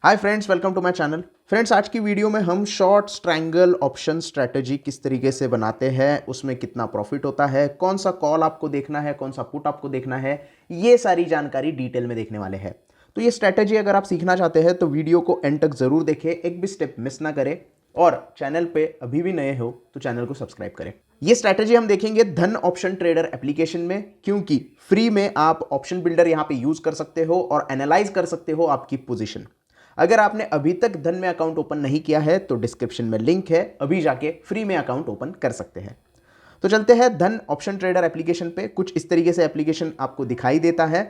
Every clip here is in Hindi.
Hi friends, welcome to my channel. Friends, आज की वीडियो में हम शॉर्ट स्ट्रैंगल ऑप्शन स्ट्रैटेजी किस तरीके से बनाते हैं, उसमें कितना प्रॉफिट होता है, कौन सा कॉल आपको देखना है, कौन सा पुट आपको देखना है, ये सारी जानकारी डिटेल में देखने वाले हैं। तो ये स्ट्रैटेजी अगर आप सीखना चाहते हैं तो वीडियो को एंड तक जरूर देखें, एक भी स्टेप मिस ना करें और चैनल पे अभी भी नए हो तो चैनल को सब्सक्राइब करें। ये स्ट्रैटेजी हम देखेंगे धन ऑप्शन ट्रेडर एप्लीकेशन में, क्योंकि फ्री में आप ऑप्शन बिल्डर यहां पे यूज कर सकते हो और एनालाइज कर सकते हो आपकी पोजीशन। अगर आपने अभी तक धन में अकाउंट ओपन नहीं किया है तो डिस्क्रिप्शन में लिंक है, अभी जाके फ्री में अकाउंट ओपन कर सकते हैं। तो चलते हैं धन ऑप्शन ट्रेडर एप्लीकेशन पे। कुछ इस तरीके से एप्लीकेशन आपको दिखाई देता है।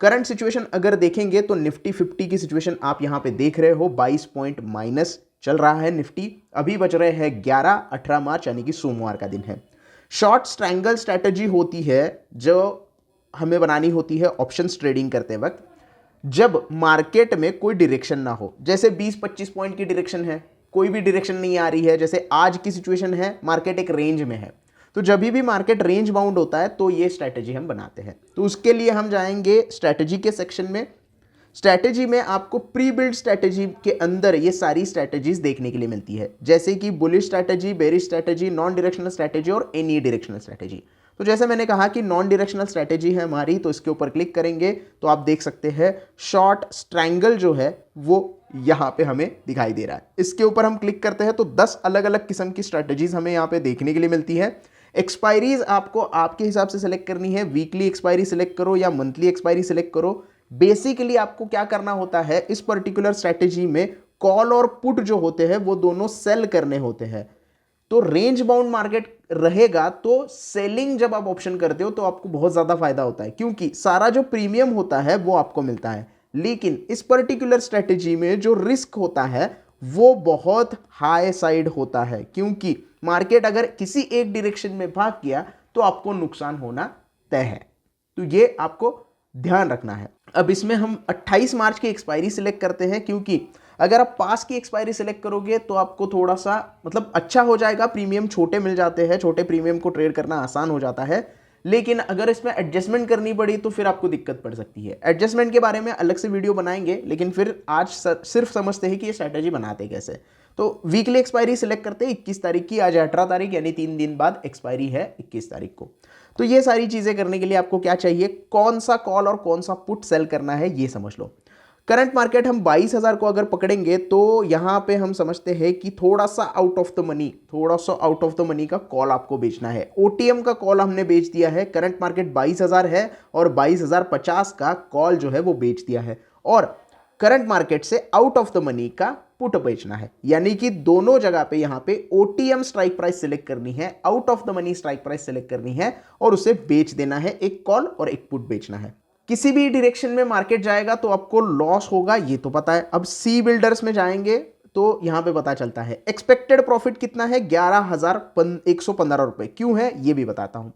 करंट सिचुएशन अगर देखेंगे तो निफ्टी 50 की सिचुएशन आप यहां पे देख रहे हो, 22 पॉइंट माइनस चल रहा है निफ्टी। अभी बच रहे हैं 18 मार्च यानी कि सोमवार का दिन है। शॉर्ट स्ट्रैंगल स्ट्रैटेजी होती है जो हमें बनानी होती है ऑप्शंस ट्रेडिंग करते वक्त, जब मार्केट में कोई डायरेक्शन ना हो। जैसे 20-25 पॉइंट की डायरेक्शन है, कोई भी डायरेक्शन नहीं आ रही है, जैसे आज की सिचुएशन है, मार्केट एक रेंज में है। तो जब भी मार्केट रेंज बाउंड होता है तो ये स्ट्रैटेजी हम बनाते हैं। तो उसके लिए हम जाएंगे स्ट्रैटेजी के सेक्शन में। स्ट्रैटेजी में आपको प्री बिल्ड स्ट्रैटेजी के अंदर ये सारी स्ट्रैटेजीज देखने के लिए मिलती है, जैसे कि bullish strategy, bearish strategy, non directional strategy और एनी डायरेक्शनल स्ट्रैटेजी। तो जैसे मैंने कहा कि नॉन डायरेक्शनल स्ट्रैटेजी है हमारी, तो इसके ऊपर क्लिक करेंगे तो आप देख सकते हैं शॉर्ट स्ट्रैंगल जो है वो यहाँ पे हमें दिखाई दे रहा है। इसके ऊपर हम क्लिक करते हैं तो 10 अलग अलग किस्म की स्ट्रैटेजीज हमें यहाँ पे देखने के लिए मिलती है। एक्सपायरीज आपको आपके हिसाब से सिलेक्ट करनी है, वीकली एक्सपायरी सिलेक्ट करो या मंथली एक्सपायरी सिलेक्ट करो। बेसिकली आपको क्या करना होता है, इस पर्टिकुलर स्ट्रैटेजी में कॉल और पुट जो होते हैं वो दोनों सेल करने होते हैं। तो रेंज बाउंड मार्केट रहेगा तो सेलिंग जब आप ऑप्शन करते हो तो आपको बहुत ज्यादा फायदा होता है, क्योंकि सारा जो प्रीमियम होता है वो आपको मिलता है। लेकिन इस पर्टिकुलर स्ट्रैटेजी में जो रिस्क होता है वो बहुत हाई साइड होता है, क्योंकि मार्केट अगर किसी एक डायरेक्शन में भाग गया तो आपको नुकसान होना तय है। तो ये आपको ध्यान रखना है। अब इसमें हम 28 मार्च की एक्सपायरी सिलेक्ट करते हैं, क्योंकि अगर आप पास की एक्सपायरी सिलेक्ट करोगे तो आपको थोड़ा सा अच्छा हो जाएगा, प्रीमियम छोटे मिल जाते हैं, छोटे प्रीमियम को ट्रेड करना आसान हो जाता है। लेकिन अगर इसमें एडजस्टमेंट करनी पड़ी तो फिर आपको दिक्कत पड़ सकती है। एडजस्टमेंट के बारे में अलग से वीडियो बनाएंगे, लेकिन फिर आज सिर्फ समझते हैं कि ये स्ट्रैटेजी बनाते कैसे। तो वीकली एक्सपायरी सिलेक्ट करते हैं 21 तारीख की, आज 18 तारीख यानी 3 दिन बाद एक्सपायरी है 21 तारीख को। तो ये सारी चीजें करने के लिए आपको क्या चाहिए, कौन सा कॉल और कौन सा पुट सेल करना है ये समझ लो। करंट मार्केट हम 22,000 को अगर पकड़ेंगे तो यहां पे हम समझते हैं कि थोड़ा सा आउट ऑफ द मनी का कॉल आपको बेचना है। ओटीएम का कॉल हमने बेच दिया है, करंट मार्केट 22,000 है और 22,050 का कॉल जो है वो बेच दिया है, और करंट मार्केट से आउट ऑफ द मनी का पुट बेचना है। यानी कि दोनों जगह पे यहां पे ओटीएम स्ट्राइक प्राइस सिलेक्ट करनी है, out of the money strike price select करनी है और उसे बेच देना है, एक कॉल और एक पुट बेचना है। किसी भी डायरेक्शन में मार्केट जाएगा तो आपको लॉस होगा, ये तो पता है। अब सी बिल्डर्स में जाएंगे तो यहां पे पता चलता है एक्सपेक्टेड प्रॉफिट कितना है, 11,115 रुपए। क्यों है ये भी बताता हूं।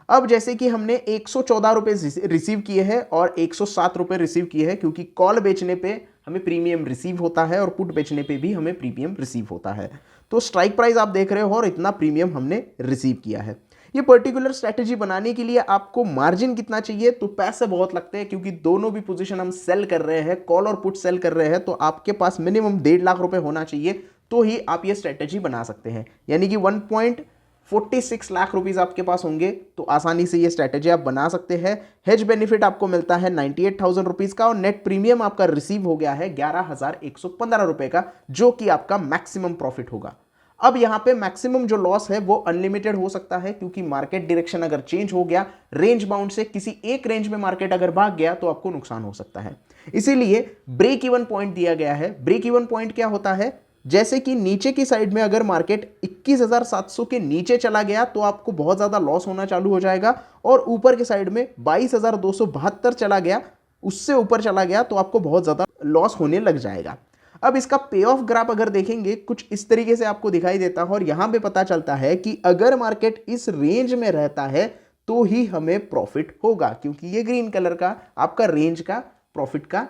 अब जैसे कि हमने 114 रुपए रिसीव किए हैं और 107 रुपए रिसीव किए हैं, क्योंकि कॉल बेचने पे हमें प्रीमियम रिसीव होता है और पुट बेचने पे भी हमें प्रीमियम रिसीव होता है। तो स्ट्राइक प्राइस आप देख रहे हो और इतना प्रीमियम हमने रिसीव किया है। ये पर्टिकुलर स्ट्रैटेजी बनाने के लिए आपको मार्जिन कितना चाहिए, तो पैसे बहुत लगते हैं, क्योंकि दोनों भी पोजीशन हम सेल कर रहे हैं, कॉल और पुट सेल कर रहे हैं। तो आपके पास मिनिमम 1.5 लाख रुपए होना चाहिए, तो ही आप ये स्ट्रैटेजी बना सकते हैं। यानी कि 1.46 लाख रुपीज आपके पास होंगे तो आसानी से ये स्ट्रैटेजी आप बना सकते हैं। हेज बेनिफिट आपको मिलता है 98,000 रुपीज का, और नेट प्रीमियम आपका रिसीव हो गया है 11,115 रुपए का, जो कि आपका मैक्सिमम प्रॉफिट होगा। अब यहां पे मैक्सिमम जो लॉस है वो अनलिमिटेड हो सकता है, क्योंकि मार्केट डायरेक्शन अगर चेंज हो गया, रेंज बाउंड से किसी एक रेंज में मार्केट अगर भाग गया तो आपको नुकसान हो सकता है। इसीलिए ब्रेक इवन पॉइंट दिया गया है। ब्रेक इवन पॉइंट क्या होता है, जैसे कि नीचे की साइड में अगर मार्केट 21,700 के नीचे चला गया तो आपको बहुत ज्यादा लॉस होना चालू हो जाएगा, और ऊपर की साइड में 22,272 चला गया, उससे ऊपर चला गया तो आपको बहुत ज्यादा लॉस होने लग जाएगा। अब इसका पे ऑफ ग्राफ अगर देखेंगे कुछ इस तरीके से आपको दिखाई देता है, और यहां पे पता चलता है कि अगर मार्केट इस रेंज में रहता है तो ही हमें प्रॉफिट होगा, क्योंकि ये ग्रीन कलर का आपका रेंज का प्रॉफिट का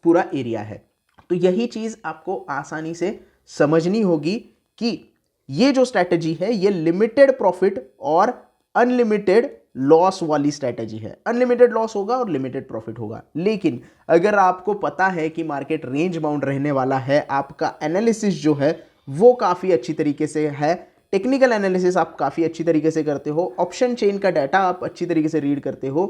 पूरा एरिया है। तो यही चीज आपको आसानी से समझनी होगी कि ये जो स्ट्रैटेजी है ये लिमिटेड प्रॉफिट और अनलिमिटेड लॉस वाली स्ट्रैटेजी है। अनलिमिटेड लॉस होगा और लिमिटेड प्रॉफिट होगा। लेकिन अगर आपको पता है कि मार्केट रेंज बाउंड रहने वाला है, आपका एनालिसिस जो है वो काफ़ी अच्छी तरीके से है, टेक्निकल एनालिसिस आप काफ़ी अच्छी तरीके से करते हो, ऑप्शन चेन का डाटा आप अच्छी तरीके से रीड करते हो,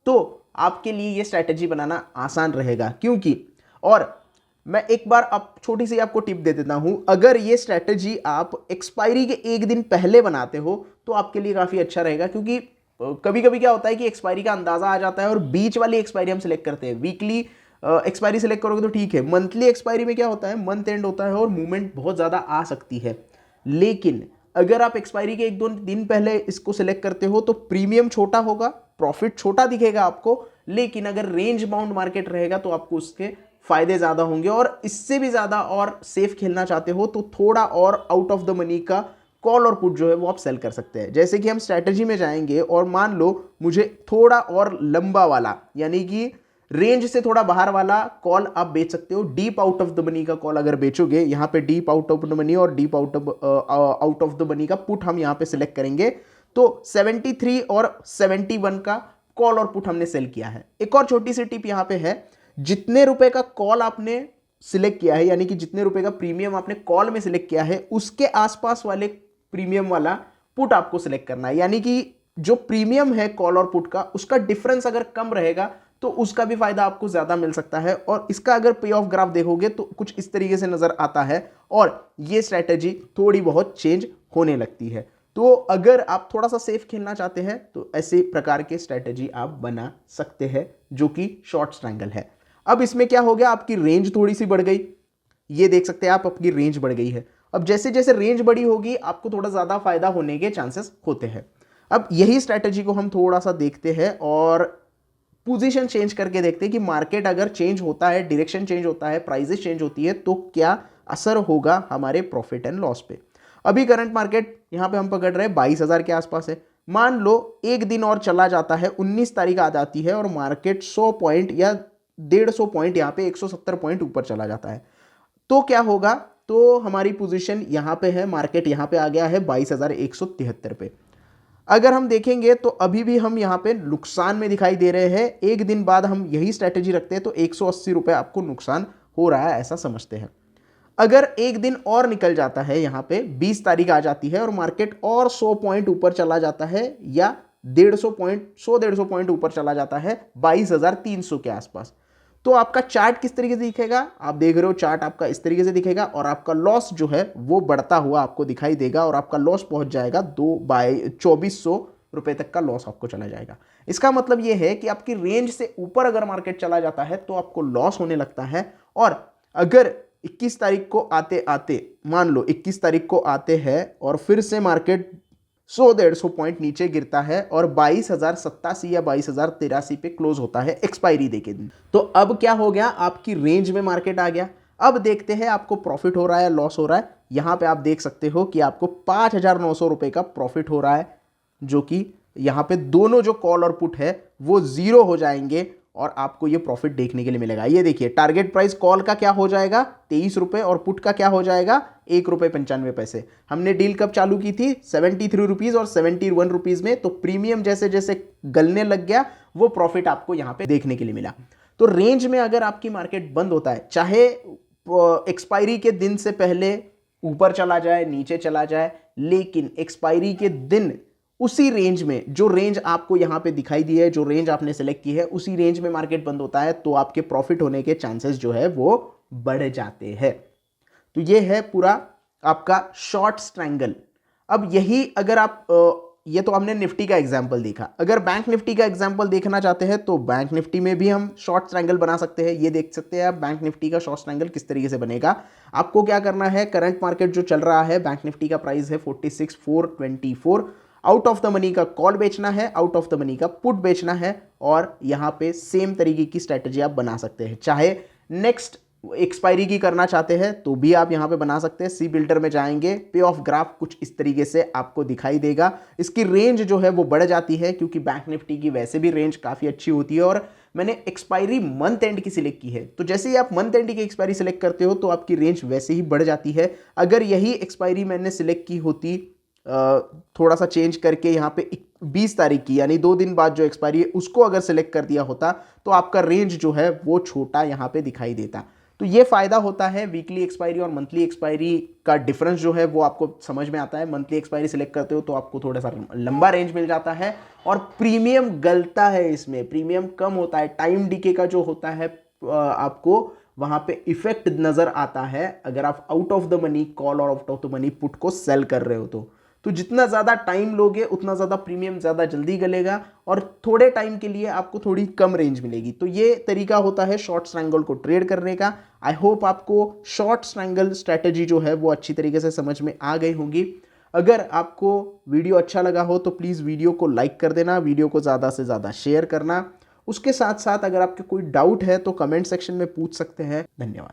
तो आपके लिए ये स्ट्रैटेजी बनाना आसान रहेगा। क्योंकि और मैं एक बार अब छोटी सी आपको टिप दे देता हूं, अगर ये स्ट्रैटेजी आप एक्सपायरी के एक दिन पहले बनाते हो तो आपके लिए काफ़ी अच्छा रहेगा। क्योंकि कभी कभी क्या होता है कि एक्सपायरी का अंदाज़ा आ जाता है और बीच वाली एक्सपायरी हम सिलेक्ट करते हैं। वीकली एक्सपायरी सिलेक्ट करोगे तो ठीक है, मंथली एक्सपायरी में क्या होता है, मंथ एंड होता है और मूवमेंट बहुत ज़्यादा आ सकती है। लेकिन अगर आप एक्सपायरी के एक दो दिन पहले इसको सिलेक्ट करते हो तो प्रीमियम छोटा होगा, प्रॉफिट छोटा दिखेगा आपको, लेकिन अगर रेंज बाउंड मार्केट रहेगा तो आपको उसके फायदे ज़्यादा होंगे। और इससे भी ज़्यादा और सेफ खेलना चाहते हो तो थोड़ा और आउट ऑफ द मनी का कॉल और पुट जो है वो आप सेल कर सकते हैं। जैसे कि हम स्ट्रैटेजी में जाएंगे और मान लो मुझे थोड़ा और लंबा वाला, यानी कि रेंज से थोड़ा बाहर वाला कॉल आप बेच सकते हो। Deep out of the money का कॉल अगर बेचोगे, यहाँ पे deep out of the money और deep out of the money का पुट हम यहाँ पे सिलेक्ट करेंगे तो 73 और 71 का कॉल और पुट हमने सेल किया है। एक और छोटी सी टिप यहाँ पे है, जितने रुपए का कॉल आपने सिलेक्ट किया है, यानी कि जितने रुपए का प्रीमियम आपने कॉल में सिलेक्ट किया है, उसके आसपास वाले प्रीमियम वाला पुट आपको सिलेक्ट करना है। यानी कि जो प्रीमियम है कॉल और पुट का, उसका डिफरेंस अगर कम रहेगा तो उसका भी फायदा आपको ज्यादा मिल सकता है। और इसका अगर पे ऑफ ग्राफ देखोगे तो कुछ इस तरीके से नजर आता है और ये स्ट्रैटेजी थोड़ी बहुत चेंज होने लगती है। तो अगर आप थोड़ा सा सेफ खेलना चाहते हैं तो ऐसे प्रकार के स्ट्रैटेजी आप बना सकते हैं जो कि शॉर्ट ट्रायंगल है। अब इसमें क्या हो गया, आपकी रेंज थोड़ी सी बढ़ गई, ये देख सकते हैं आप, आपकी रेंज बढ़ गई है। अब जैसे जैसे रेंज बड़ी होगी आपको थोड़ा ज्यादा फायदा होने के चांसेस होते हैं। अब यही स्ट्रैटेजी को हम थोड़ा सा देखते हैं और पोजीशन चेंज करके देखते हैं कि मार्केट अगर चेंज होता है, डायरेक्शन चेंज होता है, प्राइसेस चेंज होती है तो क्या असर होगा हमारे प्रॉफिट एंड लॉस पे। अभी करंट मार्केट यहाँ पे हम पकड़ रहे हैं 22,000 के आसपास है। मान लो एक दिन और चला जाता है, 19 तारीख आ जाती है और मार्केट 100 पॉइंट या 150 पॉइंट, यहाँ पे 170 पॉइंट ऊपर चला जाता है तो क्या होगा, तो हमारी पोजीशन यहाँ पे है, मार्केट यहाँ पे आ गया है 22,173 पे। अगर हम देखेंगे तो अभी भी हम यहाँ पे नुकसान में दिखाई दे रहे हैं। एक दिन बाद हम यही स्ट्रैटेजी रखते हैं तो 180 रुपए आपको नुकसान हो रहा है, ऐसा समझते हैं। अगर एक दिन और निकल जाता है, यहाँ पे 20 तारीख आ जाती है और मार्केट और 100 पॉइंट ऊपर चला जाता है या 150 पॉइंट ऊपर चला जाता है 22,300 के आसपास, तो आपका चार्ट किस तरीके से दिखेगा, आप देख रहे हो चार्ट आपका इस तरीके से दिखेगा और आपका लॉस जो है वो बढ़ता हुआ आपको दिखाई देगा और आपका लॉस पहुंच जाएगा 2400 रुपए तक का लॉस आपको चला जाएगा। इसका मतलब ये है कि आपकी रेंज से ऊपर अगर मार्केट चला जाता है तो आपको लॉस होने लगता है। और अगर 21 तारीख को आते आते, मान लो 21 तारीख को आते हैं और फिर से मार्केट 100-150 पॉइंट नीचे गिरता है और 22,087 या 22,083 पे क्लोज होता है एक्सपायरी डे के दिन, तो अब क्या हो गया, आपकी रेंज में मार्केट आ गया। अब देखते हैं आपको प्रॉफिट हो रहा है, लॉस हो रहा है। यहां पे आप देख सकते हो कि आपको 5,900 रुपए का प्रॉफिट हो रहा है, जो कि यहां पे दोनों जो कॉल और पुट है वो जीरो हो जाएंगे और आपको ये प्रॉफिट देखने के लिए मिलेगा। ये देखिए टारगेट प्राइस कॉल का क्या हो जाएगा 23 रुपए और पुट का क्या हो जाएगा 1 रुपए 95 पैसे। हमने डील कब चालू की थी 73 रुपीज और 71 रुपीज में, तो प्रीमियम जैसे जैसे गलने लग गया वो प्रॉफिट आपको यहां पे देखने के लिए मिला। तो रेंज में अगर आपकी मार्केट बंद होता है, चाहे एक्सपायरी के दिन से पहले ऊपर चला जाए नीचे चला जाए, लेकिन एक्सपायरी के दिन उसी रेंज में, जो रेंज आपको यहां पे दिखाई दी है, जो रेंज आपने सेलेक्ट की है, उसी रेंज में मार्केट बंद होता है तो आपके प्रॉफिट होने के चांसेस जो है वो बढ़ जाते हैं। तो ये है पूरा आपका शॉर्ट ट्रायंगल। अब यही अगर आप ये तो हमने निफ्टी का एग्जांपल देखा, अगर बैंक निफ्टी का एग्जांपल देखना चाहते हैं तो बैंक निफ्टी में भी हम शॉर्ट ट्रायंगल बना सकते हैं। ये देख सकते हैं आप बैंक निफ्टी का शॉर्ट ट्रायंगल किस तरीके से बनेगा। आपको क्या करना है, करंट मार्केट जो चल रहा है, बैंक निफ्टी का प्राइस है 46,424, आउट ऑफ द मनी का कॉल बेचना है, आउट ऑफ द मनी का पुट बेचना है और यहां पे सेम तरीके की स्ट्रेटजी आप बना सकते हैं। चाहे नेक्स्ट एक्सपायरी की करना चाहते हैं तो भी आप यहां पे बना सकते हैं। सी बिल्डर में जाएंगे, पे ऑफ ग्राफ कुछ इस तरीके से आपको दिखाई देगा। इसकी रेंज जो है वो बढ़ जाती है क्योंकि बैंक निफ्टी की वैसे भी रेंज काफी अच्छी होती है और मैंने एक्सपायरी मंथ एंड की सिलेक्ट की है, तो जैसे ही आप मंथ एंड की एक्सपायरी सिलेक्ट करते हो तो आपकी रेंज वैसे ही बढ़ जाती है। अगर यही एक्सपायरी मैंने सिलेक्ट की होती थोड़ा सा चेंज करके यहाँ पे 20 तारीख की यानी 2 दिन बाद जो एक्सपायरी है उसको अगर सेलेक्ट कर दिया होता तो आपका रेंज जो है वो छोटा यहाँ पे दिखाई देता। तो ये फायदा होता है वीकली एक्सपायरी और मंथली एक्सपायरी का डिफरेंस जो है वो आपको समझ में आता है। मंथली एक्सपायरी सिलेक्ट करते हो तो आपको थोड़ा सा लंबा रेंज मिल जाता है और प्रीमियम गलता है, इसमें प्रीमियम कम होता है। टाइम डीके का जो होता है आपको वहां पे इफेक्ट नजर आता है अगर आप out of the money call और out of the money put को सेल कर रहे हो तो जितना ज़्यादा टाइम लोगे उतना ज़्यादा प्रीमियम ज़्यादा जल्दी गलेगा और थोड़े टाइम के लिए आपको थोड़ी कम रेंज मिलेगी। तो ये तरीका होता है शॉर्ट स्ट्रैंगल को ट्रेड करने का। आई होप आपको शॉर्ट स्ट्रैंगल स्ट्रैटेजी जो है वो अच्छी तरीके से समझ में आ गई होगी। अगर आपको वीडियो अच्छा लगा हो तो प्लीज़ वीडियो को लाइक कर देना, वीडियो को ज़्यादा से ज़्यादा शेयर करना। उसके साथ साथ अगर आपके कोई डाउट है तो कमेंट सेक्शन में पूछ सकते हैं। धन्यवाद।